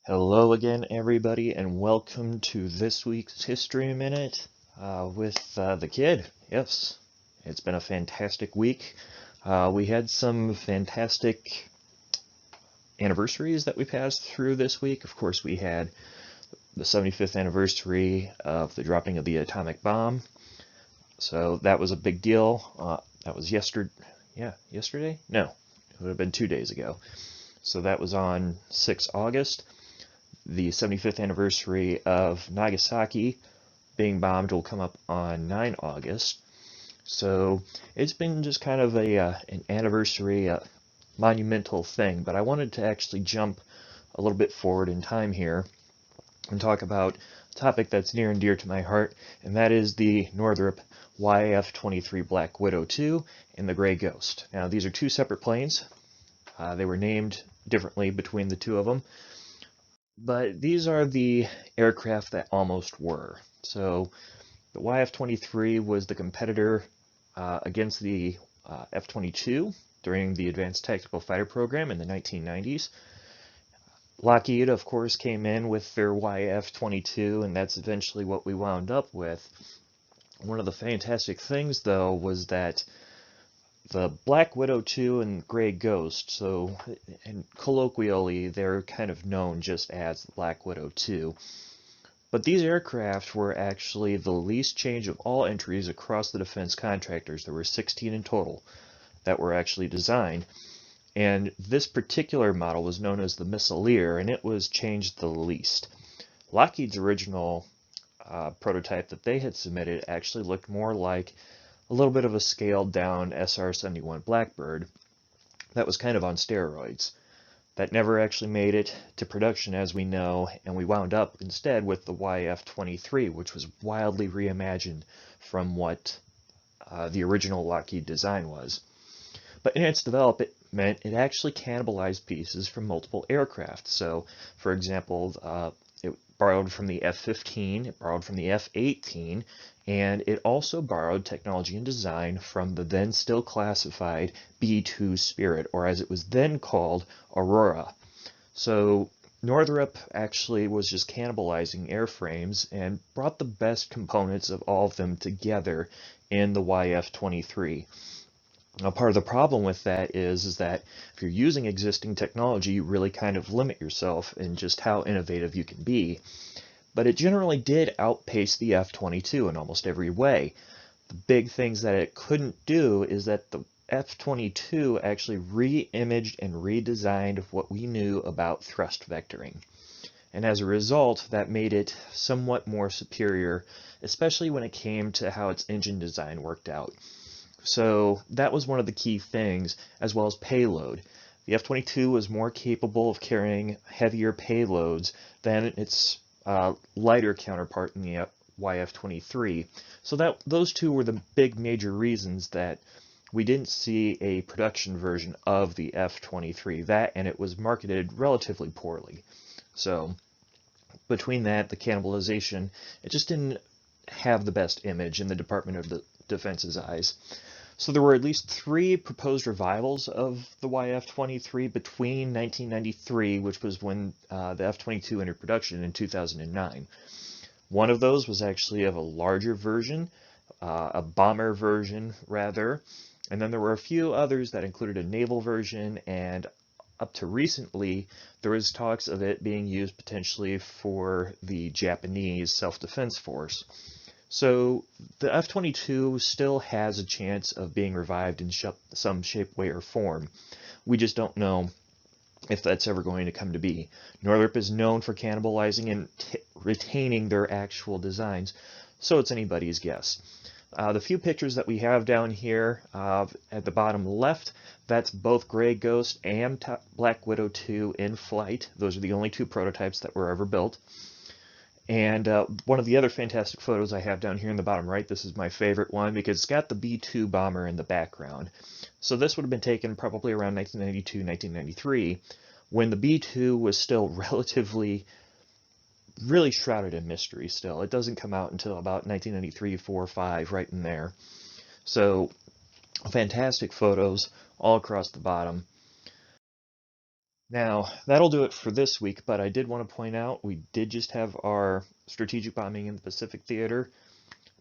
Hello again, everybody, and welcome to this week's History Minute with the kid. Yes, it's been a fantastic week. We had some fantastic anniversaries that we passed through this week. Of course, we had the 75th anniversary of the dropping of the atomic bomb. So that was a big deal. That was yesterday. Yeah, yesterday? No, it would have been 2 days ago. So that was on 6 August. The 75th anniversary of Nagasaki being bombed will come up on 9 August. So it's been just kind of an anniversary, monumental thing. But I wanted to actually jump a little bit forward in time here and talk about a topic that's near and dear to my heart, and that is the Northrop YF-23 Black Widow II and the Gray Ghost. Now, these are two separate planes. They were named differently between the two of them. But these are the aircraft that almost were. So the YF-23 was the competitor against the F-22 during the Advanced Tactical Fighter program in the 1990s. Lockheed, of course, came in with their YF-22, and that's eventually what we wound up with. One of the fantastic things, though, was that the Black Widow 2 and Gray Ghost, and colloquially, they're kind of known just as the Black Widow 2. But these aircraft were actually the least change of all entries across the defense contractors. There were 16 in total that were actually designed. And this particular model was known as the Missileer, and it was changed the least. Lockheed's original prototype that they had submitted actually looked more like a little bit of a scaled down SR-71 Blackbird that was kind of on steroids. That never actually made it to production, as we know, and we wound up instead with the YF-23, which was wildly reimagined from what the original Lockheed design was. But in its development, it actually cannibalized pieces from multiple aircraft. So, for example, it borrowed from the F-15, it borrowed from the F-18, and it also borrowed technology and design from the then still classified B-2 Spirit, or as it was then called, Aurora. So Northrop actually was just cannibalizing airframes and brought the best components of all of them together in the YF-23. Now, part of the problem with that is that if you're using existing technology, you really kind of limit yourself in just how innovative you can be. But it generally did outpace the F-22 in almost every way. The big things that it couldn't do is that the F-22 actually re-imaged and redesigned what we knew about thrust vectoring. And as a result, that made it somewhat more superior, especially when it came to how its engine design worked out. So that was one of the key things, as well as payload. The F-22 was more capable of carrying heavier payloads than its lighter counterpart in the YF-23. So those two were the big major reasons that we didn't see a production version of the F-23. That, and it was marketed relatively poorly. So between that, the cannibalization, it just didn't have the best image in the Department of Defense's eyes. So there were at least 3 proposed revivals of the YF-23 between 1993, which was when the F-22 entered production in 2009. One of those was actually of a larger version, a bomber version rather, and then there were a few others that included a naval version, and up to recently there was talks of it being used potentially for the Japanese self-defense force. So the F-22 still has a chance of being revived in some shape, way, or form. We just don't know if that's ever going to come to be. Northrop is known for cannibalizing and retaining their actual designs, so it's anybody's guess. The few pictures that we have down here at the bottom left, that's both Gray Ghost and Black Widow 2 in flight. Those are the only 2 prototypes that were ever built. And one of the other fantastic photos I have down here in the bottom right, this is my favorite one because it's got the B-2 bomber in the background. So this would have been taken probably around 1992, 1993, when the B-2 was still really shrouded in mystery still. It doesn't come out until about 1993, 4, 5, right in there. So fantastic photos all across the bottom. Now, that'll do it for this week, but I did want to point out we did just have our Strategic Bombing in the Pacific Theater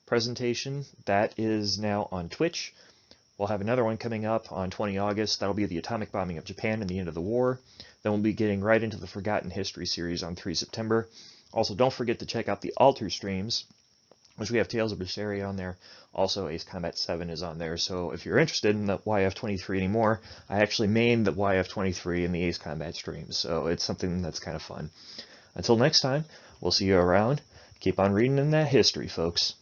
presentation. That is now on Twitch. We'll have another one coming up on 20 August. That'll be the atomic bombing of Japan and the end of the war. Then we'll be getting right into the Forgotten History series on 3 September. Also, don't forget to check out the Alter streams, which we have Tales of Berseria on there. Also, Ace Combat 7 is on there. So if you're interested in the YF-23 anymore, I actually main the YF-23 in the Ace Combat streams. So it's something that's kind of fun. Until next time, we'll see you around. Keep on reading in that history, folks.